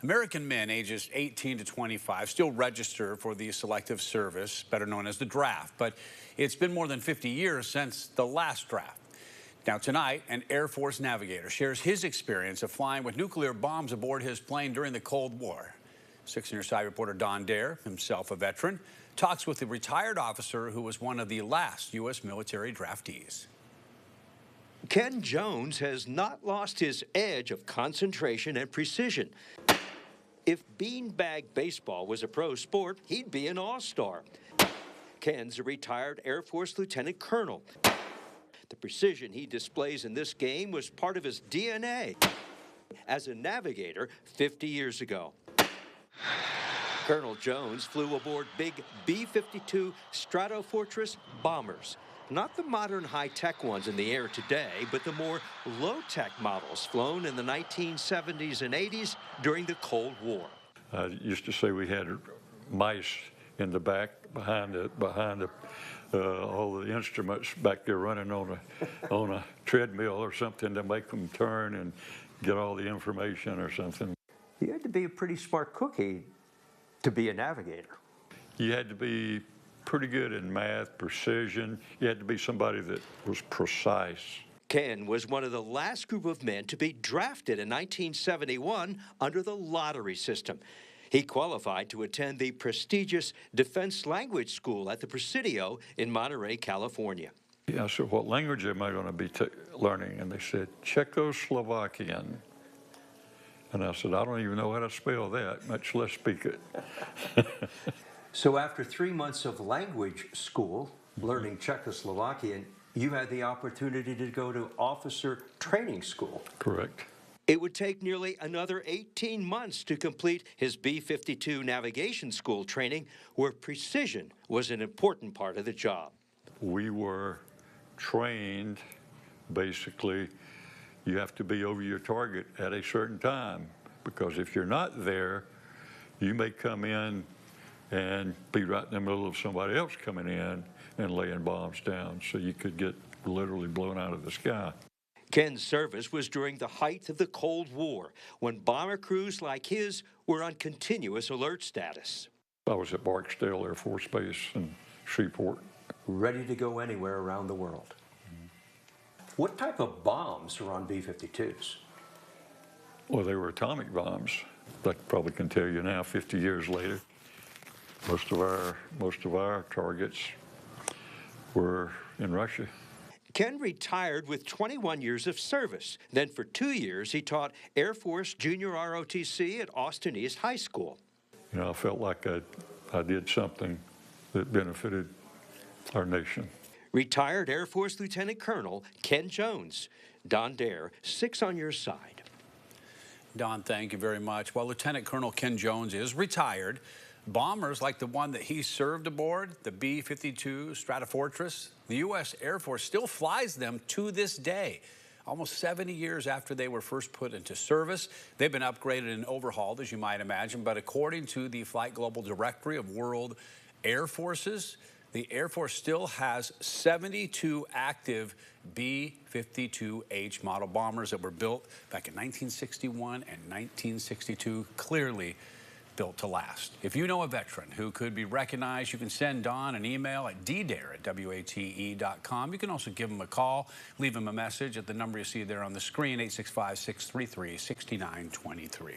American men ages 18 to 25 still register for the Selective Service, better known as the draft, but it's been more than 50 years since the last draft. Now tonight, an Air Force navigator shares his experience of flying with nuclear bombs aboard his plane during the Cold War. 6 News Side reporter Don Dare, himself a veteran, talks with a retired officer who was one of the last U.S. military draftees. Ken Jones has not lost his edge of concentration and precision. If beanbag baseball was a pro sport, he'd be an all-star. Ken's a retired Air Force lieutenant colonel. The precision he displays in this game was part of his DNA as a navigator 50 years ago. Colonel Jones flew aboard big B-52 Stratofortress bombers. Not the modern high-tech ones in the air today, but the more low-tech models flown in the 1970s and 80s during the Cold War. I used to say we had mice in the back behind all the instruments back there running on a treadmill or something to make them turn and get all the information or something. You had to be a pretty smart cookie to be a navigator. You had to be pretty good in math, precision. You had to be somebody that was precise. Ken was one of the last group of men to be drafted in 1971 under the lottery system. He qualified to attend the prestigious Defense Language School at the Presidio in Monterey, California. I said, what language am I going to be learning? And they said, Czechoslovakian. And I said, I don't even know how to spell that, much less speak it. So after 3 months of language school, learning Czechoslovakian, you had the opportunity to go to officer training school. Correct. It would take nearly another 18 months to complete his B-52 navigation school training, where precision was an important part of the job. We were trained, basically, you have to be over your target at a certain time, because if you're not there, you may come in and be right in the middle of somebody else coming in and laying bombs down, so you could get literally blown out of the sky. Ken's service was during the height of the Cold War, when bomber crews like his were on continuous alert status. I was at Barksdale Air Force Base in Shreveport. Ready to go anywhere around the world. What type of bombs were on B-52s? Well, they were atomic bombs. I probably can tell you now, 50 years later. Most of our targets were in Russia. Ken retired with 21 years of service. Then for 2 years, he taught Air Force Junior ROTC at Austin East High School. You know, I felt like I did something that benefited our nation. Retired Air Force Lieutenant Colonel Ken Jones. Don Dare, 6 on your side. Don, thank you very much. While Lieutenant Colonel Ken Jones is retired, bombers like the one that he served aboard, the B-52 Stratofortress, the U.S. Air Force still flies them to this day. Almost 70 years after they were first put into service, they've been upgraded and overhauled, as you might imagine. But according to the Flight Global Directory of World Air Forces, the Air Force still has 72 active B-52H model bombers that were built back in 1961 and 1962, clearly built to last. If you know a veteran who could be recognized, you can send Don an email at ddare@wate.com. You can also give him a call, leave him a message at the number you see there on the screen, 865-633-6923.